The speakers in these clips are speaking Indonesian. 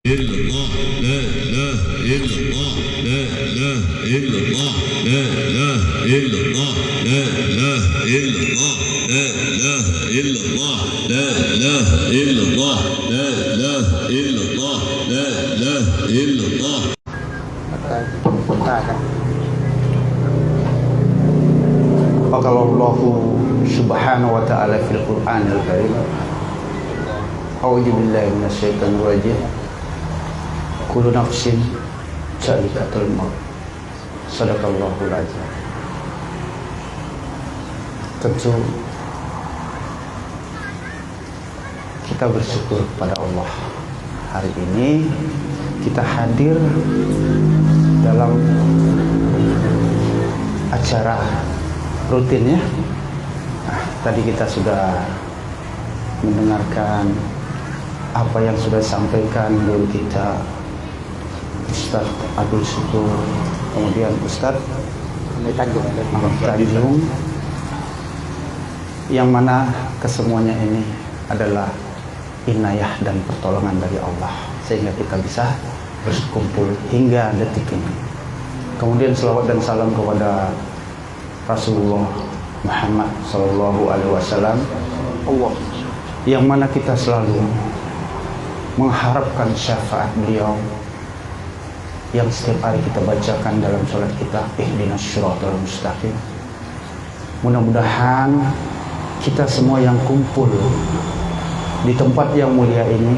illallah, la ilaha illallah, la ilaha illallah, la ilaha illallah, la ilaha illallah, la ilaha illallah, la ilaha illallah, la ilaha illallah, la ilaha illallah. Qala Allahu subhanahu wa ta'ala fil Qur'anil Karim. A'udzu billahi minasyaitonir rajim. Kullu nafsin za'iqatul maut. Shadaqallahul azim. Tentu kita bersyukur kepada Allah. Hari ini kita hadir dalam acara rutin ya. Nah, tadi kita sudah mendengarkan apa yang sudah disampaikan guru kita Ustadz Abdul Syukur, kemudian Ustadz Tanjung, yang mana kesemuanya ini adalah inayah dan pertolongan dari Allah sehingga kita bisa berkumpul hingga detik ini. Kemudian selawat dan salam kepada Rasulullah Muhammad Sallallahu Alaihi Wasallam, Allah yang mana kita selalu mengharapkan syafaat beliau yang setiap hari kita bacakan dalam sholat kita, ihdinas syiratal mustaqim. Mudah-mudahan kita semua yang kumpul di tempat yang mulia ini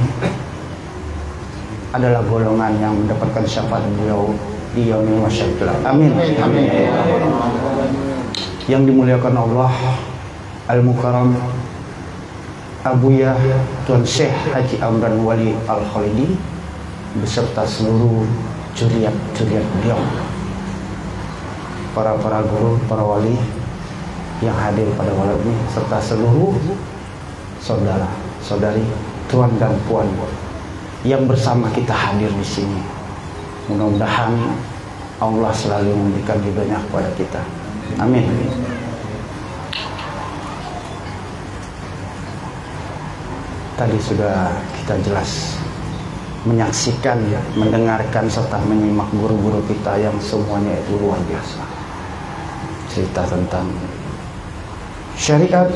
adalah golongan yang mendapatkan syafaat beliau di yaumil masyarakat. Amin. Amin. Yang dimuliakan Allah Al-Mukarram Abuya Tuan Syekh Haji Amran Wali Al-Khalidi beserta seluruh juriat-juriat beliau, para guru, para wali yang hadir pada malam ini, serta seluruh saudara-saudari, tuan dan puan yang bersama kita hadir di sini. Mudah-mudahan Allah selalu memberikan ridhonya kepada kita. Amin. Tadi sudah kita jelas menyaksikan, mendengarkan serta menyimak guru-guru kita yang semuanya itu luar biasa. Cerita tentang syariat,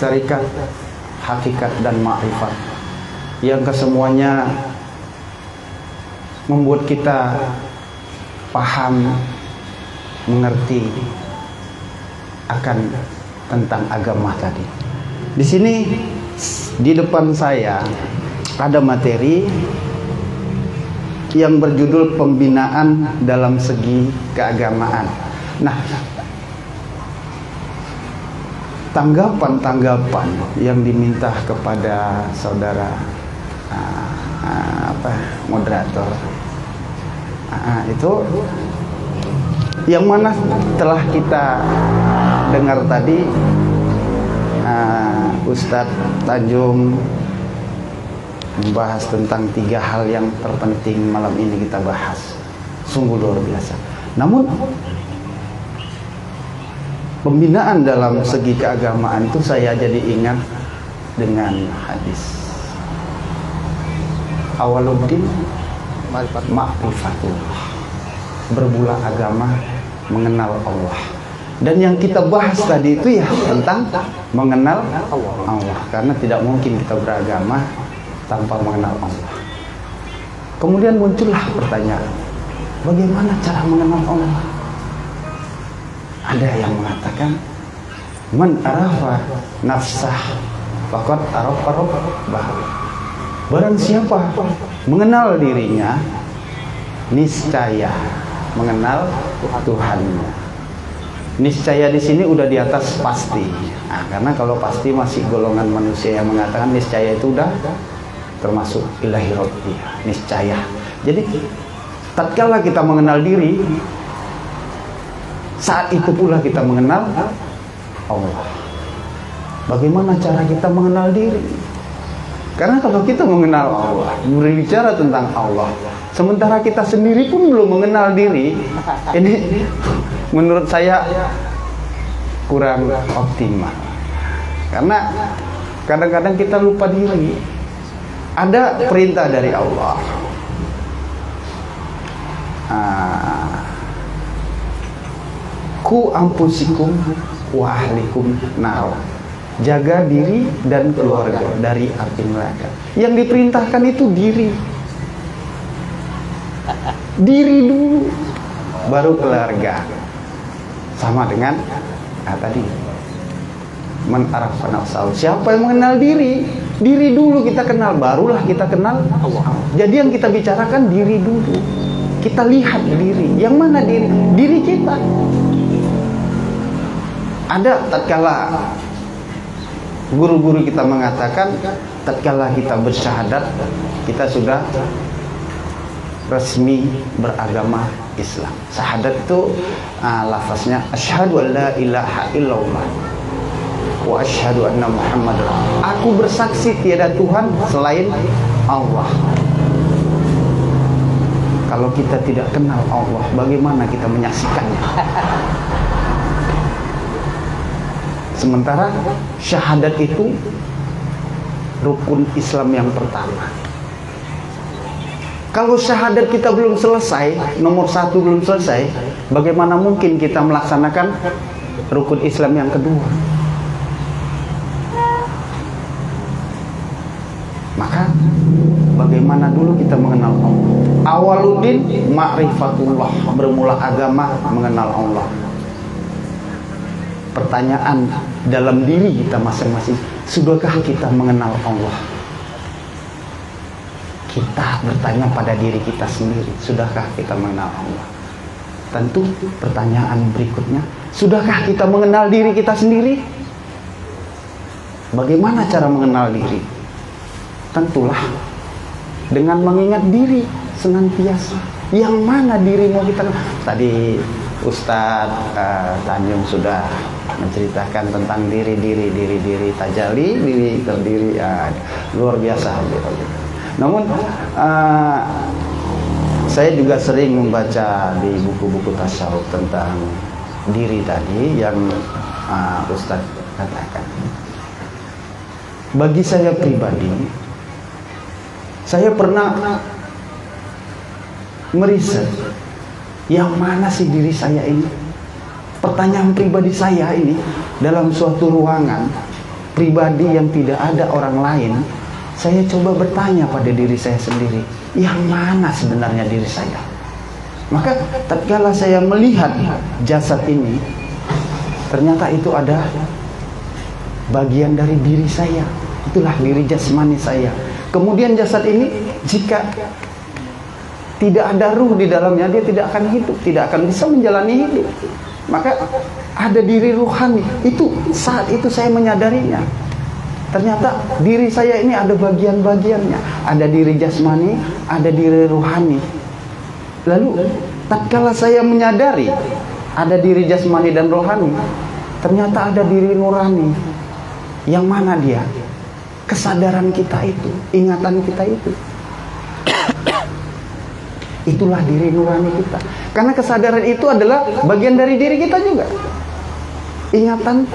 tarikat, hakikat dan ma'rifat yang kesemuanya membuat kita paham, mengerti akan tentang agama tadi. Di sini di depan saya ada materi yang berjudul pembinaan dalam segi keagamaan. Nah, tanggapan-tanggapan yang diminta kepada saudara moderator itu yang mana telah kita dengar tadi. Ustadz Tanjung membahas tentang 3 hal yang terpenting malam ini kita bahas, sungguh luar biasa. Namun pembinaan dalam segi keagamaan itu saya jadi ingat dengan hadis Awaluddin ma'rifatullah, bermula agama mengenal Allah. Dan yang kita bahas tadi itu ya tentang mengenal Allah, karena tidak mungkin kita beragama tanpa mengenal Allah. Kemudian muncullah pertanyaan, bagaimana cara mengenal Allah? Ada yang mengatakan, man arafa nafsah faqad arafa rabbah. Barang siapa mengenal dirinya, niscaya mengenal Tuhannya. Niscaya di sini udah di atas pasti. Nah, karena kalau pasti masih golongan manusia yang mengatakan niscaya itu udah termasuk ilahi rabbi, niscaya. Jadi tatkala kita mengenal diri, saat itu pula kita mengenal Allah. Bagaimana cara kita mengenal diri? Karena kalau kita mengenal Allah, berbicara tentang Allah, sementara kita sendiri pun belum mengenal diri, ini menurut saya kurang optimal. Karena kadang-kadang kita lupa diri. Ada perintah dari Allah ku ampusikum wa ahlikum nar. Jaga diri dan keluarga dari api neraka. Yang diperintahkan itu diri. Diri dulu, baru keluarga. Sama dengan tadi, man arafa nafsahu. Siapa yang mengenal diri? Diri dulu kita kenal, barulah kita kenal Allah. Jadi yang kita bicarakan diri dulu. Kita lihat diri. Yang mana diri? Diri kita. Ada tatkala guru-guru kita mengatakan, tatkala kita bersyahadat, kita sudah resmi beragama Islam. Syahadat itu lafaznya asyhadu an la ilaha illallah wa asyhadu anna Muhammadar. Aku bersaksi tiada Tuhan selain Allah. Kalau kita tidak kenal Allah, bagaimana kita menyaksikannya? Sementara syahadat itu rukun Islam yang pertama. Kalau syahadat kita belum selesai, nomor 1 belum selesai, bagaimana mungkin kita melaksanakan rukun Islam yang kedua? Maka bagaimana dulu kita mengenal Allah? Awaluddin ma'rifatullah, bermula agama mengenal Allah. Pertanyaan dalam diri kita masing-masing, sudahkah kita mengenal Allah? Kita bertanya pada diri kita sendiri, sudahkah kita mengenal Allah? Tentu pertanyaan berikutnya, sudahkah kita mengenal diri kita sendiri? Bagaimana cara mengenal diri? Tentulah dengan mengingat diri senantiasa. Yang mana diri mau kita kenal? Tadi Ustadz Tanjung sudah menceritakan tentang diri tajalli, diri terdiri, luar biasa. Namun saya juga sering membaca di buku-buku tasawuf tentang diri tadi yang Ustadz katakan. Bagi saya pribadi, saya pernah meriset yang mana sih diri saya ini. Pertanyaan pribadi saya ini dalam suatu ruangan pribadi yang tidak ada orang lain, saya coba bertanya pada diri saya sendiri, yang mana sebenarnya diri saya? Maka tatkala saya melihat jasad ini, ternyata itu ada bagian dari diri saya. Itulah diri jasmani saya. Kemudian jasad ini jika tidak ada ruh di dalamnya, dia tidak akan hidup, tidak akan bisa menjalani hidup. Maka ada diri ruhani. Itu saat itu saya menyadarinya. Ternyata diri saya ini ada bagian-bagiannya. Ada diri jasmani, ada diri ruhani. Lalu tatkala saya menyadari ada diri jasmani dan rohani, ternyata ada diri nurani. Yang mana dia? Kesadaran kita itu, ingatan kita itu. Itulah diri nurani kita. Karena kesadaran itu adalah bagian dari diri kita juga. Ingatan,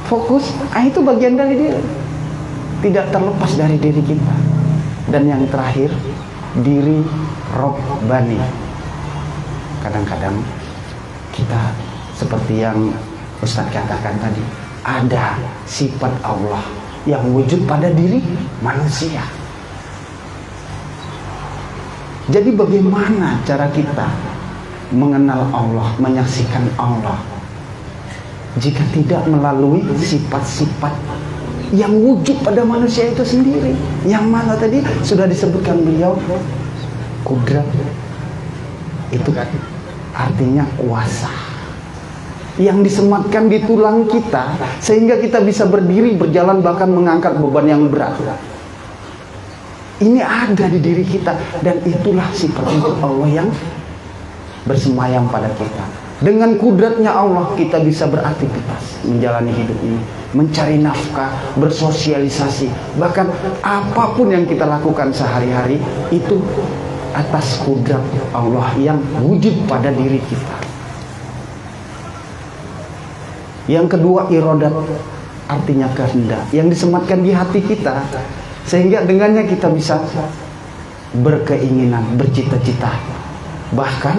fokus, itu bagian dari diri. Tidak terlepas dari diri kita. Dan yang terakhir, diri Rabbani. Kadang-kadang kita seperti yang Ustadz katakan tadi, ada sifat Allah yang wujud pada diri manusia. Jadi bagaimana cara kita mengenal Allah, menyaksikan Allah, jika tidak melalui sifat-sifat yang wujud pada manusia itu sendiri? Yang mana tadi sudah disebutkan beliau, kudrat. Itu kan artinya kuasa yang disematkan di tulang kita sehingga kita bisa berdiri, berjalan, bahkan mengangkat beban yang berat. Ini ada di diri kita, dan itulah sifat untuk Allah yang bersemayam pada kita. Dengan kudratnya Allah kita bisa beraktivitas, menjalani hidup ini, mencari nafkah, bersosialisasi, bahkan apapun yang kita lakukan sehari-hari itu atas kudrat Allah yang wujud pada diri kita. Yang kedua, iradat, artinya kehendak yang disematkan di hati kita, sehingga dengannya kita bisa berkeinginan, bercita-cita Bahkan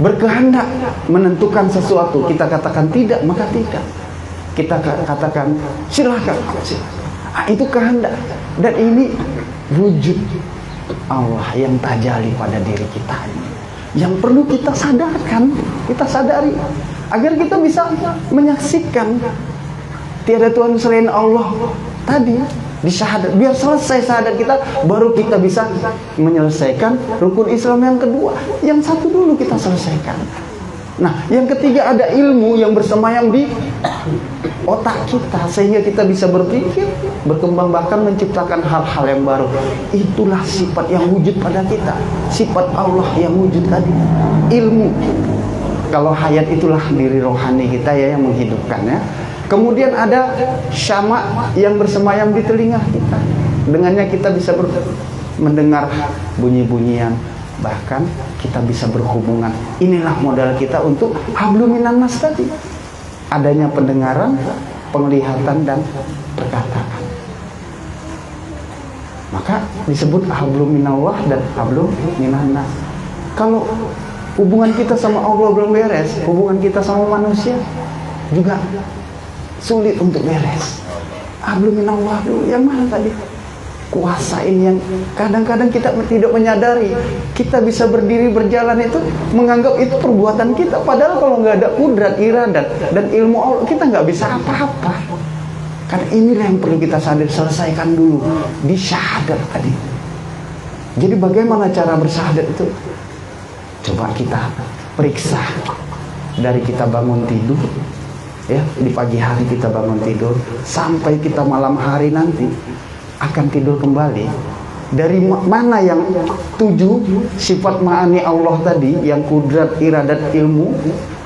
berkehendak menentukan sesuatu, kita katakan tidak, maka tidak. Kita katakan silakan. Itu kehendak. Dan ini wujud Allah yang tajalli pada diri kita ini, yang perlu kita sadarkan, kita sadari agar kita bisa menyaksikan tiada Tuhan selain Allah tadi di syahadat. Biar selesai syahadat kita, baru kita bisa menyelesaikan rukun Islam yang kedua. Yang satu dulu kita selesaikan. Nah, yang ketiga ada ilmu yang bersemayam di otak kita, sehingga kita bisa berpikir, berkembang, bahkan menciptakan hal-hal yang baru. Itulah sifat yang wujud pada kita, sifat Allah yang wujud tadi, ilmu. Kalau hayat itulah diri rohani kita ya, yang menghidupkannya. Kemudian ada syama yang bersemayam di telinga kita. Dengannya kita bisa mendengar bunyi-bunyian, bahkan kita bisa berhubungan. Inilah modal kita untuk hablum minan nas tadi. Adanya pendengaran, penglihatan, dan perkataan. Maka disebut hablum minallah dan hablum minan nas. Kalau hubungan kita sama Allah belum beres, hubungan kita sama manusia juga sulit untuk beres. Hablum minallah dulu, yang mana tadi? Kuasa ini yang kadang-kadang kita tidak menyadari. Kita bisa berdiri berjalan itu menganggap itu perbuatan kita, padahal kalau nggak ada kudrat, iradat, dan ilmu Allah, kita nggak bisa apa-apa. Karena inilah yang perlu kita sadar, selesaikan dulu di syahadat tadi. Jadi bagaimana cara bersyahadat itu? Coba kita periksa dari kita bangun tidur, ya, di pagi hari kita bangun tidur sampai kita malam hari nanti akan tidur kembali. Dari mana yang 7 sifat ma'ani Allah tadi, yang kudrat, iradat, ilmu,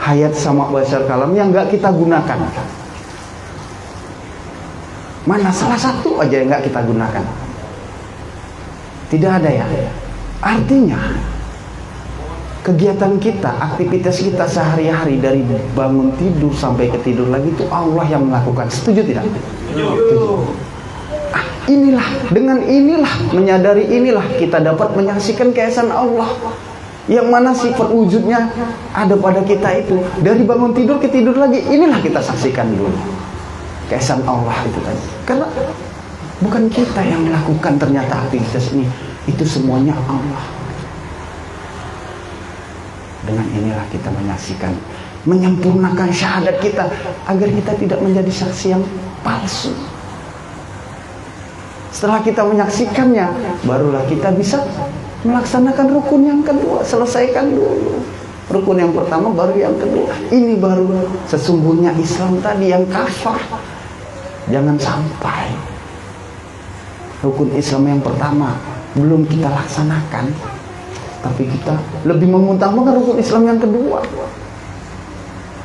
hayat, sama basar, kalam, yang nggak kita gunakan? Mana salah satu aja yang nggak kita gunakan? Tidak ada ya. Artinya kegiatan kita, aktivitas kita sehari-hari dari bangun tidur sampai ke tidur lagi itu Allah yang melakukan. Setuju tidak? Setuju. Inilah, dengan inilah, menyadari inilah kita dapat menyaksikan keesaan Allah, yang mana sifat wujudnya ada pada kita itu. Dari bangun tidur ke tidur lagi, inilah kita saksikan dulu keesaan Allah itu tadi. Karena bukan kita yang melakukan ternyata aktivitas ini, itu semuanya Allah. Dengan inilah kita menyaksikan, menyempurnakan syahadat kita agar kita tidak menjadi saksi yang palsu. Setelah kita menyaksikannya, barulah kita bisa melaksanakan rukun yang kedua. Selesaikan dulu rukun yang pertama, baru yang kedua. Ini baru sesungguhnya Islam tadi yang kafah. Jangan sampai rukun Islam yang pertama belum kita laksanakan, tapi kita lebih mengutamakan rukun Islam yang kedua.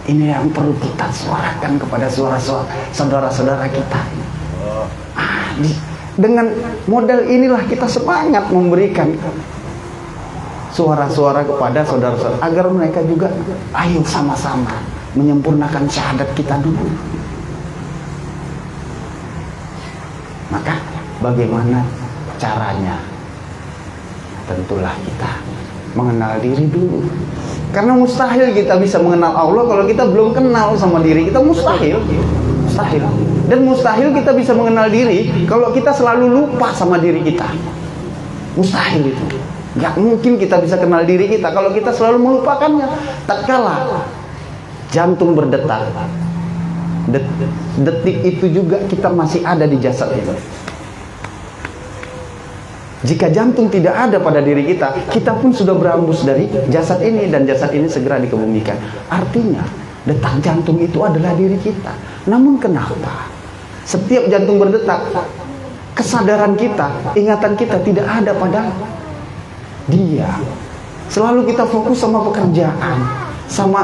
Ini yang perlu kita suarakan kepada saudara-saudara kita. Dengan modal inilah kita semangat memberikan suara-suara kepada saudara-saudara agar mereka juga ayo sama-sama menyempurnakan syahadat kita dulu. Maka bagaimana caranya? Tentulah kita mengenal diri dulu. Karena mustahil kita bisa mengenal Allah kalau kita belum kenal sama diri kita. Mustahil. Dan mustahil kita bisa mengenal diri kalau kita selalu lupa sama diri kita. Mustahil itu. Gak mungkin kita bisa kenal diri kita kalau kita selalu melupakannya. Tatkala jantung berdetak, detik itu juga kita masih ada di jasad itu. Jika jantung tidak ada pada diri kita, kita pun sudah berhembus dari jasad ini, dan jasad ini segera dikebumikan. Artinya detak jantung itu adalah diri kita. Namun kenapa setiap jantung berdetak, kesadaran kita, ingatan kita tidak ada pada dia? Selalu kita fokus sama pekerjaan, sama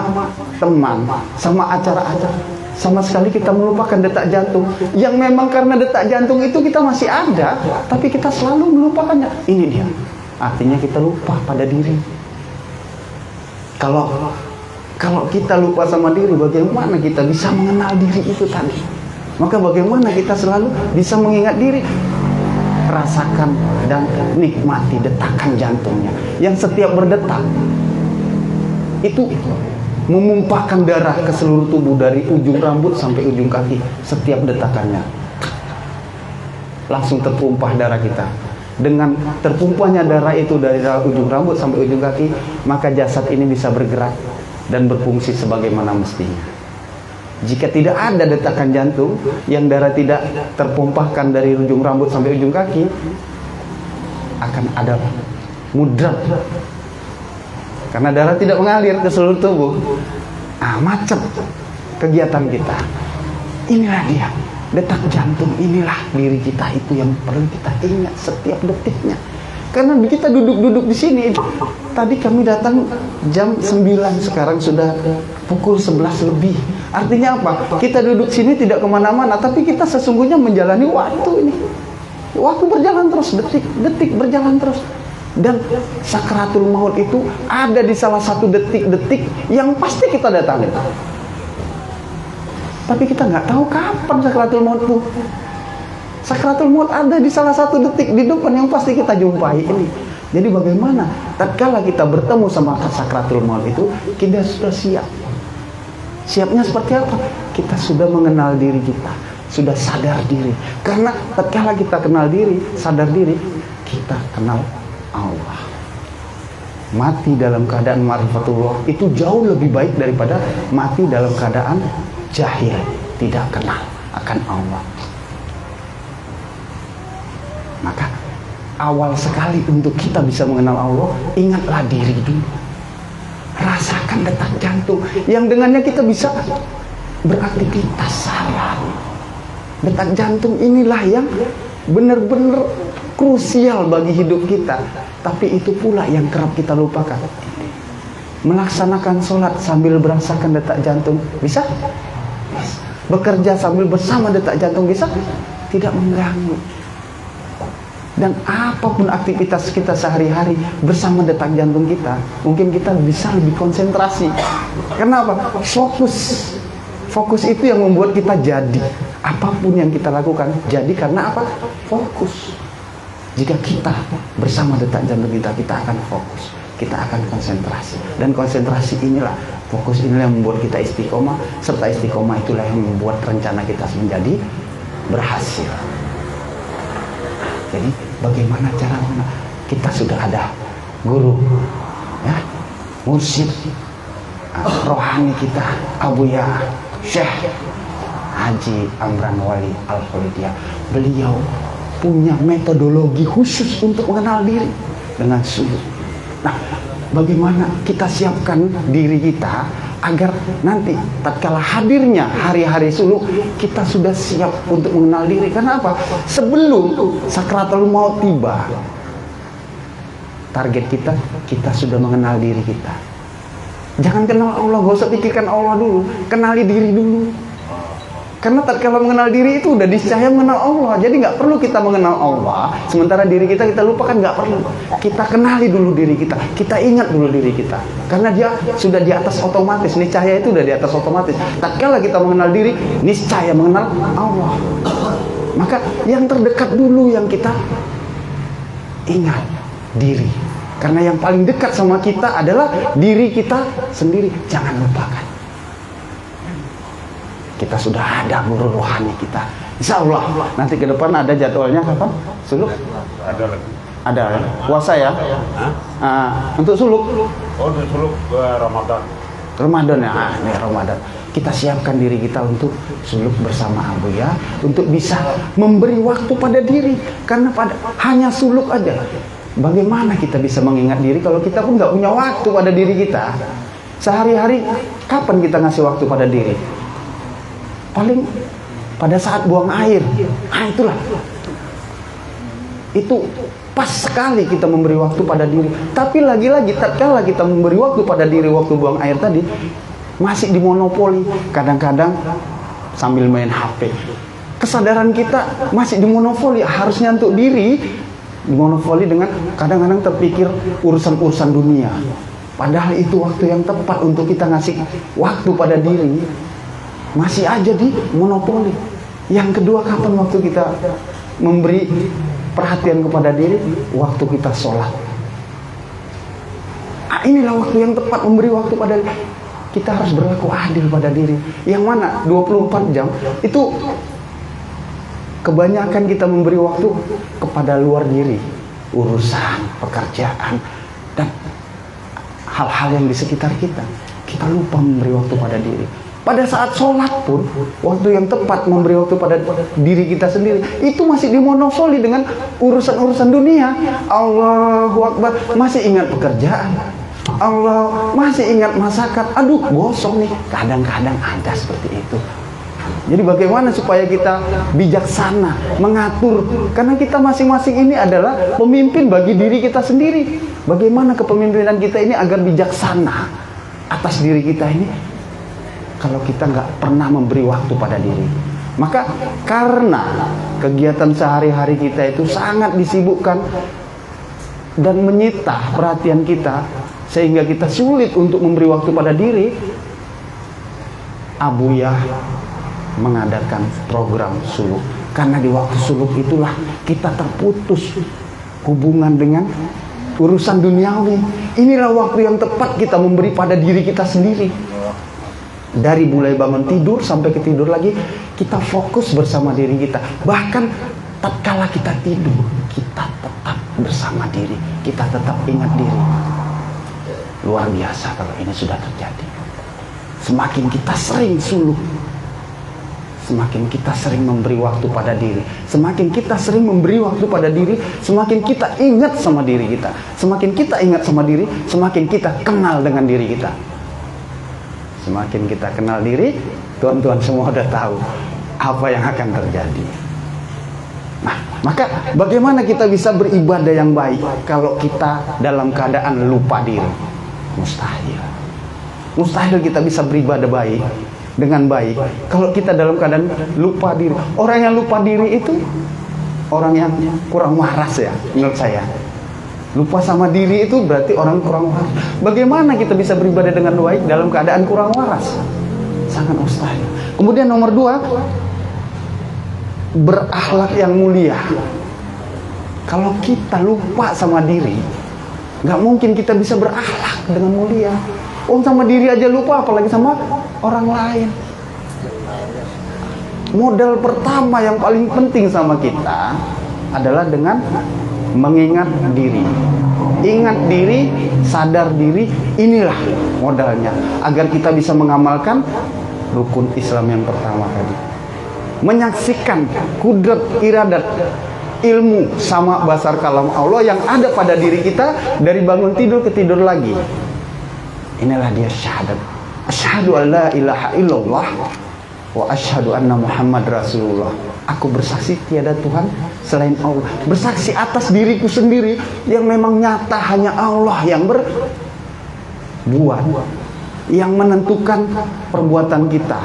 teman, sama acara-acara. Sama sekali kita melupakan detak jantung, yang memang karena detak jantung itu kita masih ada, tapi kita selalu melupakannya. Ini dia, artinya kita lupa pada diri. Kalau kita lupa sama diri, bagaimana kita bisa mengenal diri itu tadi? Maka bagaimana kita selalu bisa mengingat diri? merasakan dan nikmati detakan jantungnya yang setiap berdetak itu memumpahkan darah ke seluruh tubuh dari ujung rambut sampai ujung kaki. Setiap detakannya langsung tertumpah darah kita. Dengan tertumpahnya darah itu dari ujung rambut sampai ujung kaki, maka jasad ini bisa bergerak dan berfungsi sebagaimana mestinya. Jika tidak ada detakan jantung, yang darah tidak terpompahkan dari ujung rambut sampai ujung kaki, akan ada mudarat. Karena darah tidak mengalir ke seluruh tubuh, macet kegiatan kita. Inilah dia, detak jantung. Inilah diri kita, itu yang perlu kita ingat setiap detiknya. Karena kita duduk-duduk di sini. Tadi kami datang jam 9, sekarang sudah pukul 11 lebih. Artinya apa? Kita duduk sini tidak kemana-mana, tapi kita sesungguhnya menjalani waktu ini. Waktu berjalan terus, detik berjalan terus. Dan sakratul maut itu ada di salah satu detik-detik yang pasti kita datangi. Tapi kita nggak tahu kapan sakratul maut itu. Sakratul maut ada di salah satu detik di depan yang pasti kita jumpai ini. Jadi bagaimana tatkala kita bertemu sama sakratul maut itu, kita sudah siap. Siapnya seperti apa? Kita sudah mengenal diri kita, sudah sadar diri. Karena tatkala kita kenal diri, sadar diri, kita kenal Allah. Mati dalam keadaan ma'rifatullah itu jauh lebih baik daripada mati dalam keadaan jahil, tidak kenal akan Allah. Maka awal sekali untuk kita bisa mengenal Allah, ingatlah diri dulu. Rasakan detak jantung yang dengannya kita bisa beraktivitas sehari-hari. Detak jantung inilah yang benar-benar krusial bagi hidup kita. Tapi itu pula yang kerap kita lupakan. Melaksanakan sholat sambil merasakan detak jantung, bisa? Bekerja sambil bersama detak jantung, bisa? Tidak mengganggu. Dan apapun aktivitas kita sehari-hari bersama detak jantung kita, mungkin kita bisa lebih konsentrasi. Kenapa? Fokus itu yang membuat kita jadi. Apapun yang kita lakukan jadi karena apa? Fokus. Jika kita bersama detak jantung kita, kita akan fokus, kita akan konsentrasi. Dan konsentrasi inilah, fokus inilah yang membuat kita istiqomah, serta istiqomah itulah yang membuat rencana kita menjadi berhasil. Jadi bagaimana caranya? Kita sudah ada guru, ya, mursyid, rohani kita, Abuya Syekh Haji Amran Wali Al-Khalidiyah. Beliau punya metodologi khusus untuk mengenal diri dengan suluk. Nah, bagaimana kita siapkan diri kita agar nanti tatkala hadirnya hari-hari suluk, kita sudah siap untuk mengenal diri. Karena apa? Sebelum sakratul maut tiba, target kita sudah mengenal diri kita. Jangan kenal Allah, gak usah pikirkan Allah dulu, kenali diri dulu. Karena tatkala mengenal diri itu udah discaya mengenal Allah. Jadi nggak perlu kita mengenal Allah, sementara diri kita lupakan, nggak perlu. Kita kenali dulu diri kita, kita ingat dulu diri kita. Karena dia sudah di atas otomatis, niscaya itu udah di atas otomatis. Tatkala kita mengenal diri, niscaya mengenal Allah. Maka yang terdekat dulu yang kita ingat, diri. Karena yang paling dekat sama kita adalah diri kita sendiri. Jangan lupakan. Kita sudah ada guru rohani kita. Insya Allah nanti ke depan ada jadwalnya kapan? Suluk? Ada lagi. Ada ya? Puasa ya? Untuk suluk? Oh, untuk suluk Ramadan. Ramadan ya? Ini Ramadan. Kita siapkan diri kita untuk suluk bersama Abu ya, untuk bisa memberi waktu pada diri. Karena hanya suluk aja. Bagaimana kita bisa mengingat diri kalau kita pun nggak punya waktu pada diri kita? Sehari-hari kapan kita ngasih waktu pada diri? Paling pada saat buang air. Itulah. Itu pas sekali kita memberi waktu pada diri. Tapi lagi-lagi tatkala kita memberi waktu pada diri waktu buang air tadi, masih dimonopoli. Kadang-kadang sambil main HP. Kesadaran kita masih dimonopoli. Harusnya untuk diri dimonopoli dengan kadang-kadang terpikir urusan-urusan dunia. Padahal itu waktu yang tepat untuk kita ngasih waktu pada diri. Masih aja di monopoli. Yang kedua, kapan waktu kita memberi perhatian kepada diri, waktu kita sholat. Inilah waktu yang tepat memberi waktu pada diri. Kita harus berlaku adil pada diri. Yang mana 24 jam itu kebanyakan kita memberi waktu kepada luar diri, urusan, pekerjaan, dan hal-hal yang di sekitar kita. Kita lupa memberi waktu pada diri. Pada saat sholat pun, waktu yang tepat memberi waktu pada diri kita sendiri, itu masih dimonopoli dengan urusan-urusan dunia. Allahu Akbar, masih ingat pekerjaan. Allah, masih ingat masakan. Aduh, gosong nih. Kadang-kadang ada seperti itu. Jadi bagaimana supaya kita bijaksana mengatur, karena kita masing-masing ini adalah pemimpin bagi diri kita sendiri. Bagaimana kepemimpinan kita ini agar bijaksana atas diri kita ini, kalau kita nggak pernah memberi waktu pada diri. Maka karena kegiatan sehari-hari kita itu sangat disibukkan dan menyita perhatian kita, sehingga kita sulit untuk memberi waktu pada diri, Abuyah mengadakan program suluk. Karena di waktu suluk itulah kita terputus hubungan dengan urusan duniawi. Inilah waktu yang tepat kita memberi pada diri kita sendiri. Dari mulai bangun tidur sampai ke tidur lagi, kita fokus bersama diri kita. Bahkan tatkala kita tidur, kita tetap bersama diri, kita tetap ingat diri. Luar biasa kalau ini sudah terjadi. Semakin kita sering suluk, semakin kita sering memberi waktu pada diri. Semakin kita sering memberi waktu pada diri, semakin kita ingat sama diri kita. Semakin kita ingat sama diri, semakin kita kenal dengan diri kita. Semakin kita kenal diri, tuan-tuan semua udah tahu apa yang akan terjadi. Nah, maka bagaimana kita bisa beribadah yang baik kalau kita dalam keadaan lupa diri? Mustahil. Mustahil kita bisa beribadah baik dengan baik kalau kita dalam keadaan lupa diri. Orang yang lupa diri itu orang yang kurang waras ya, menurut saya. Lupa sama diri itu berarti orang kurang waras. Bagaimana kita bisa beribadah dengan baik dalam keadaan kurang waras? Sangat mustahil. Kemudian nomor 2, berakhlak yang mulia. Kalau kita lupa sama diri, nggak mungkin kita bisa berakhlak dengan mulia. Sama diri aja lupa, apalagi sama orang lain. Modal pertama yang paling penting sama kita adalah dengan mengingat diri. Ingat diri, sadar diri, inilah modalnya agar kita bisa mengamalkan rukun Islam yang pertama tadi. Menyaksikan kudrat, iradat, ilmu sama basar kalam Allah yang ada pada diri kita dari bangun tidur ke tidur lagi. Inilah dia syahadat. Asyhadu an la ilaha illallah wa asyhadu anna Muhammad Rasulullah. Aku bersaksi tiada Tuhan selain Allah. Bersaksi atas diriku sendiri yang memang nyata hanya Allah yang berbuat, yang menentukan perbuatan kita,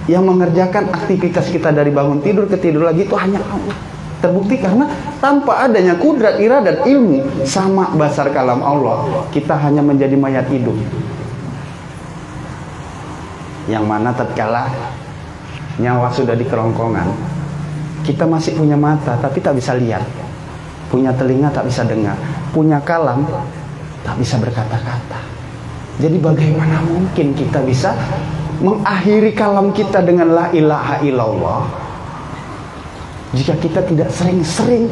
yang mengerjakan aktivitas kita dari bangun tidur ke tidur lagi itu hanya Allah. Terbukti karena tanpa adanya kudrat, iradat, ilmu sama basar kalam Allah, kita hanya menjadi mayat hidup. Yang mana tatkala nyawa sudah di kerongkongan, kita masih punya mata tapi tak bisa lihat, punya telinga tak bisa dengar, punya kalam tak bisa berkata-kata. Jadi bagaimana mungkin kita bisa mengakhiri kalam kita dengan la ilaha illallah jika kita tidak sering-sering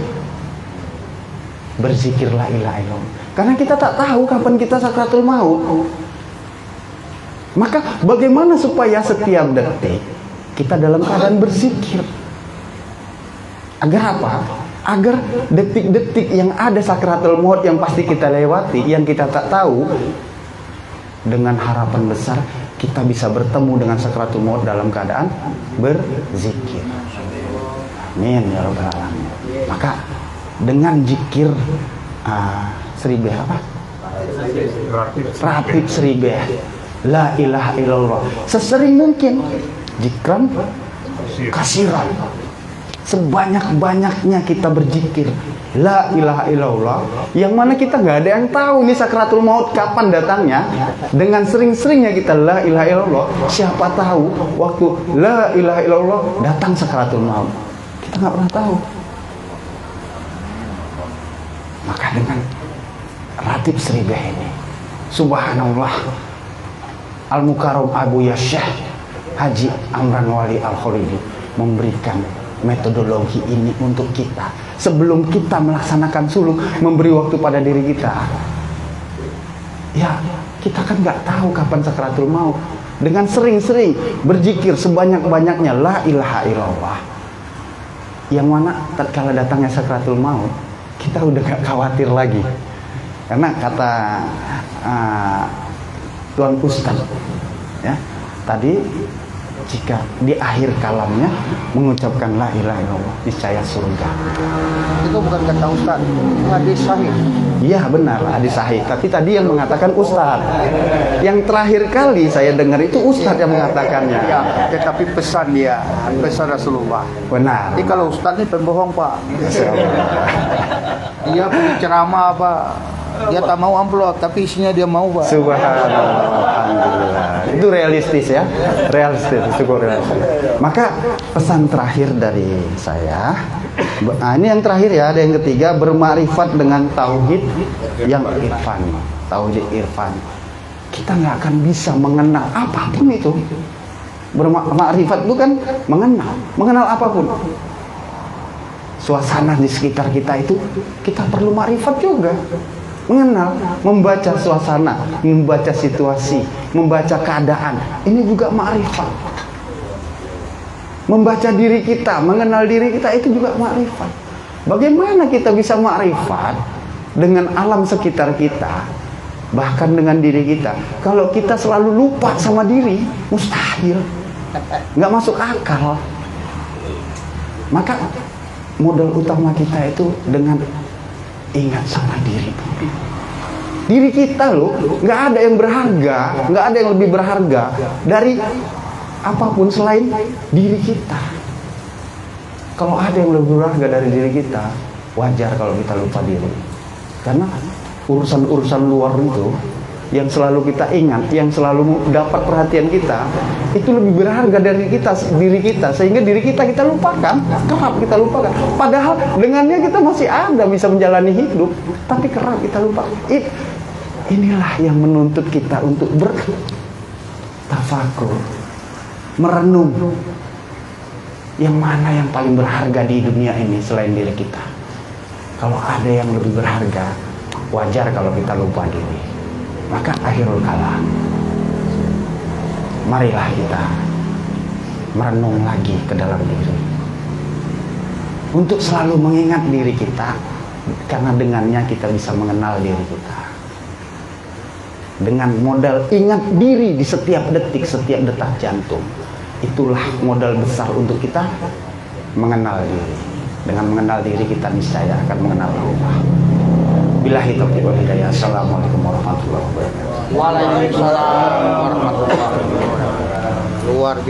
berzikir la ilaha illallah? Karena kita tak tahu kapan kita sakratul maut. Maka bagaimana supaya setiap detik kita dalam keadaan berzikir? Agar apa? Agar detik-detik yang ada sakratul maut yang pasti kita lewati, yang kita tak tahu, dengan harapan besar kita bisa bertemu dengan sakratul maut dalam keadaan berzikir. Amin ya rabbal alamin. Maka dengan zikir seribeh apa? Ratib seribeh la ilaha illallah, sesering mungkin, zikran kasiran, sebanyak-banyaknya kita berzikir la ilaha illallah, yang mana kita nggak ada yang tahu nih sakratul maut kapan datangnya. Dengan sering-seringnya kita la ilaha illallah, siapa tahu waktu la ilaha illallah datang sakratul maut, kita nggak pernah tahu. Maka dengan Ratib Sribeh ini, subhanallah, Al-Mukarram Abu Yasyah Haji Amran Wali Al-Khalidi memberikan metodologi ini untuk kita. Sebelum kita melaksanakan suluk, memberi waktu pada diri kita. Ya, kita kan nggak tahu kapan sakratul maut. Dengan sering-sering berzikir sebanyak-banyaknya la ilaha illallah, yang mana tatkala datangnya sakratul maut, kita udah gak khawatir lagi. Karena kata Tuan Ustaz ya, tadi jika di akhir kalamnya mengucapkan la ilaha illallah, niscaya surga. Itu bukan kata Ustaz, hadis sahih. Iya benar, hadis sahih. Tapi tadi yang mengatakan Ustaz. Yang terakhir kali saya dengar itu Ustaz yang mengatakannya. Ya, tetapi pesan dia, pesan Rasulullah. Benar. Jadi kalau Ustaz ini pembohong, Pak. Dia punya ceramah apa? Dia tak mau amplop, tapi isinya dia mau, Pak. Subhanallah, alhamdulillah. Itu realistis ya, realistis, cukup realistis. Maka pesan terakhir dari saya, nah ini yang terakhir ya, ada yang ketiga, bermakrifat dengan tauhid yang irfan, tauhid irfan. Kita nggak akan bisa mengenal apapun itu. Bermakrifat itu kan mengenal apapun. Suasana di sekitar kita itu kita perlu makrifat juga. Mengenal, membaca suasana, membaca situasi, membaca keadaan, ini juga makrifat. Membaca diri kita, mengenal diri kita, itu juga makrifat. Bagaimana kita bisa makrifat dengan alam sekitar kita, bahkan dengan diri kita, kalau kita selalu lupa sama diri? Mustahil, nggak masuk akal. Maka modal utama kita itu dengan ingat sama diri. Diri kita loh, nggak ada yang berharga, nggak ada yang lebih berharga dari apapun selain diri kita. Kalau ada yang lebih berharga dari diri kita, wajar kalau kita lupa diri. Karena urusan-urusan luar itu yang selalu kita ingat, yang selalu dapat perhatian kita, itu lebih berharga dari diri kita, sehingga diri kita lupakan, kerap kita lupakan. Padahal dengannya kita masih ada, bisa menjalani hidup, tapi kerap kita lupa. Inilah yang menuntut kita untuk bertafakur, merenung, yang mana yang paling berharga di dunia ini selain diri kita. Kalau ada yang lebih berharga, wajar kalau kita lupa diri. Maka akhirul kalam, marilah kita merenung lagi ke dalam diri untuk selalu mengingat diri kita, karena dengannya kita bisa mengenal diri kita. Dengan modal ingat diri di setiap detik, setiap detak jantung, itulah modal besar untuk kita mengenal diri. Dengan mengenal diri kita niscaya akan mengenal Allah. Billahi taufiq wal hidayah. Assalamualaikum warahmatullahi wabarakatuh. Waalaikumsalam warahmatullahi wabarakatuh. Luar biasa.